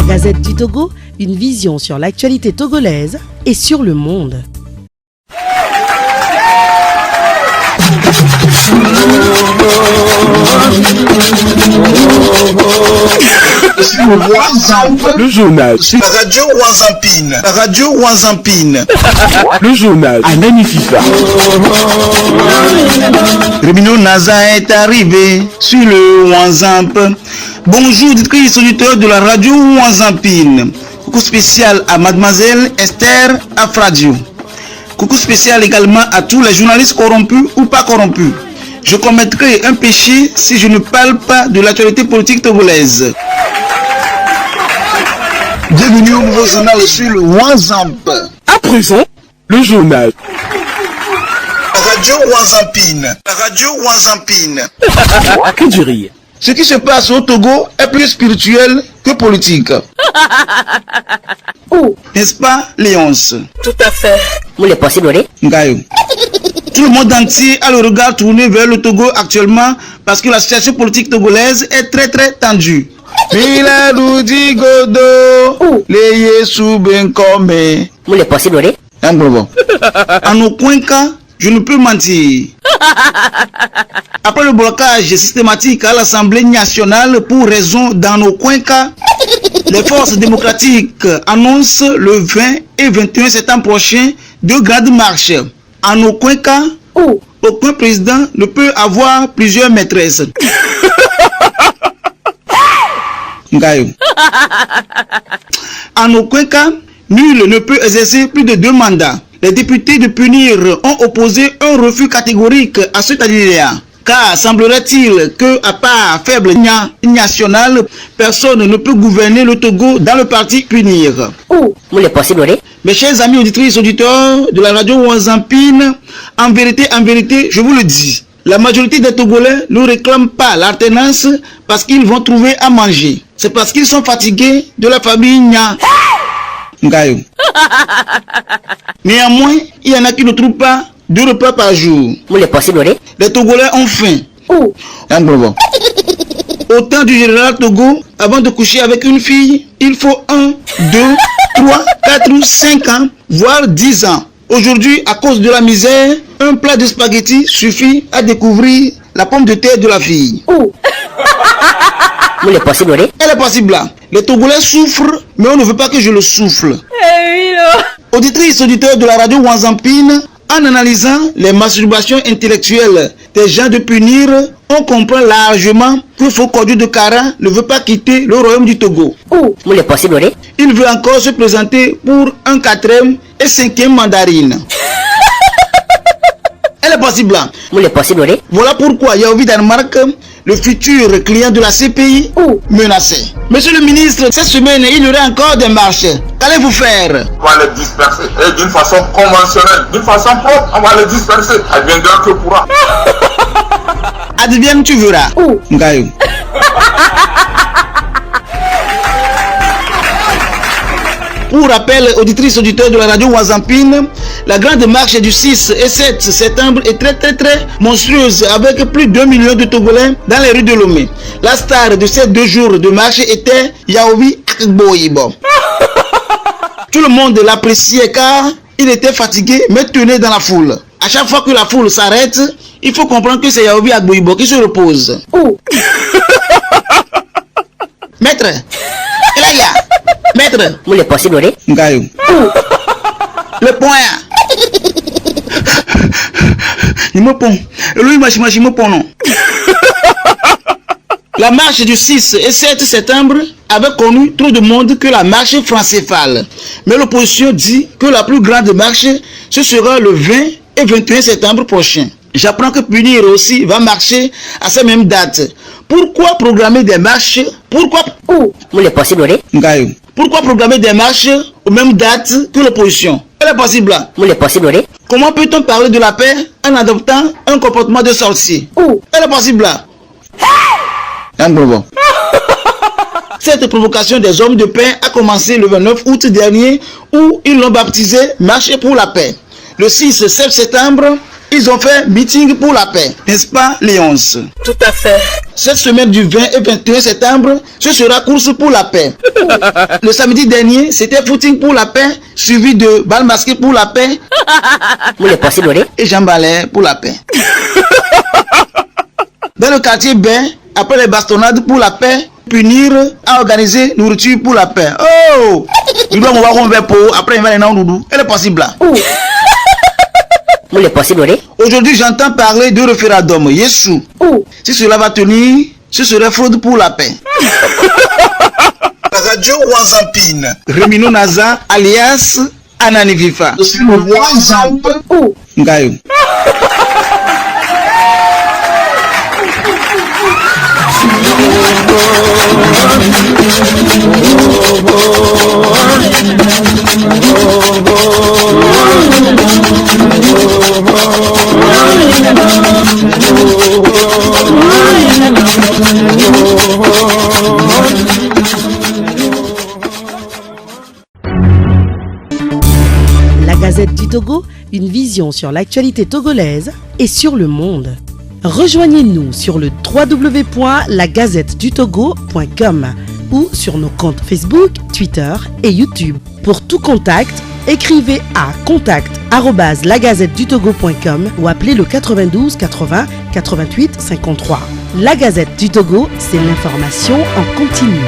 Gazette du Togo, une vision sur l'actualité togolaise et sur le monde. Le journal. La radio Wanzampine. La radio Wanzampine. Le journal. Ananififa. Remino Naza est arrivé sur le Wanzamp. Bonjour, auditeurs de la radio Wanzampine. Coucou spécial à mademoiselle Esther Afradio. Coucou spécial également à tous les journalistes corrompus ou pas corrompus. Je commettrai un péché si je ne parle pas de l'actualité politique togolaise. Bienvenue au nouveau journal sur le Wanzamp. À présent, le journal. La radio Wanzampine. La radio Wanzampine. Que du rire. Ce qui se passe au Togo est plus spirituel que politique. N'est-ce pas, Léonce? Tout à fait. Vous l'est possible, Ngayo. Tout le monde entier a le regard tourné vers le Togo actuellement parce que la situation politique togolaise est très tendue. Mila Doudi Godo, les Soubenkome. Vous l'est possible, En aucun cas, je ne peux mentir. Après le blocage systématique à l'Assemblée nationale pour raison dans aucun cas, les forces démocratiques annoncent le 20 et 21 septembre prochain deux grandes marches. En aucun cas, aucun président ne peut avoir plusieurs maîtresses. En aucun cas, nul ne peut exercer plus de 2 mandats. Les députés de Punir ont opposé un refus catégorique à cet alinéa. Car semblerait-il que, à part faible national, personne ne peut gouverner le Togo dans le parti Punir. Vous l'est possible, Mes chers amis auditrices et auditeurs de la radio Wanzampine, en vérité, je vous le dis, la majorité des Togolais ne réclament pas l'alternance parce qu'ils vont trouver à manger. C'est parce qu'ils sont fatigués de la famille Ngayo. Néanmoins, il y en a qui ne trouvent pas 2 repas par jour. Vous l'est possible, Les Togolais ont faim. Au temps du général Togo, avant de coucher avec une fille, il faut 1, 2, 3, 4 ou 5 ans, voire 10 ans. Aujourd'hui, à cause de la misère, un plat de spaghettis suffit à découvrir la pomme de terre de la fille. Vous l'est possible, Elle est possible là. Les Togolais souffrent, mais on ne veut pas que je le souffle. Auditrices, auditeurs de la radio Wanzampine, en analysant les masturbations intellectuelles des gens de Punir, on comprend largement que Fokodou de Kara ne veut pas quitter le royaume du Togo. Vous l'est possible, Il veut encore se présenter pour un 4e et 5e mandarine. Elle est possible. Vous l'est possible, Voilà pourquoi Yaovi Danemark, le futur client de la CPI, menacé. Monsieur le ministre, cette semaine, il y aura encore des marches. Qu'allez-vous faire? On va les disperser. Et d'une façon conventionnelle, d'une façon propre, on va les disperser. Adviendra que pourra. Advienne, tu verras. Ngayo. Pour rappel, auditrices, auditeurs de la radio Wanzampine, la grande marche du 6 et 7 septembre est très monstrueuse avec plus d'1 million de Togolais dans les rues de Lomé. La star de ces 2 jours de marche était Yaovi Akboyibo. Tout le monde l'appréciait car il était fatigué mais tenait dans la foule. À chaque fois que la foule s'arrête, il faut comprendre que c'est Yaovi Akboyibo qui se repose. Maître, Maître, vous l'est possible, Ngayo. Le point. Il me pond. Lui, il me pond, non. La marche du 6 et 7 septembre avait connu trop de monde que la marche francéphale. Mais l'opposition dit que la plus grande marche, ce sera le 20 et 21 septembre prochain. J'apprends que Punir aussi va marcher à ces mêmes dates. Pourquoi programmer des marches? Pourquoi? Vous l'est possible, Ngayo. Pourquoi programmer des marches aux mêmes dates que l'opposition? Elle est possible. Vous l'est possible, Comment peut-on parler de la paix en adoptant un comportement de sorcier? Elle est possible. Cette provocation des hommes de paix a commencé le 29 août dernier où ils l'ont baptisé Marche pour la paix. Le 6 septembre, Ils ont fait meeting pour la paix, n'est-ce pas, Léonce? Tout à fait. Cette semaine du 20 et 21 septembre, ce sera course pour la paix. Le samedi dernier, c'était footing pour la paix, suivi de bal masqué pour la paix. Mule possible, oui. Et Jean Ballet pour la paix. Dans le quartier Bain, après les bastonnades pour la paix, punir à organiser nourriture pour la paix. Oh! Il doit m'avoir un verre pour après il va aller dans le doudou. Elle est possible là. Mule possible, oui. Aujourd'hui, j'entends parler de référendum. Yesou. Si cela va tenir, ce serait fraude pour la paix. Radio Wazampine. Remino Naza, alias Anani Vifa. Je suis le Wazamp. Ngayo. La Gazette du Togo, une vision sur l'actualité togolaise et sur le monde. Rejoignez-nous sur le www.lagazettedutogo.com ou sur nos comptes Facebook, Twitter et YouTube. Pour tout contact, écrivez à contact@lagazettedutogo.com ou appelez le 92 80 88 53. La Gazette du Togo, c'est l'information en continu.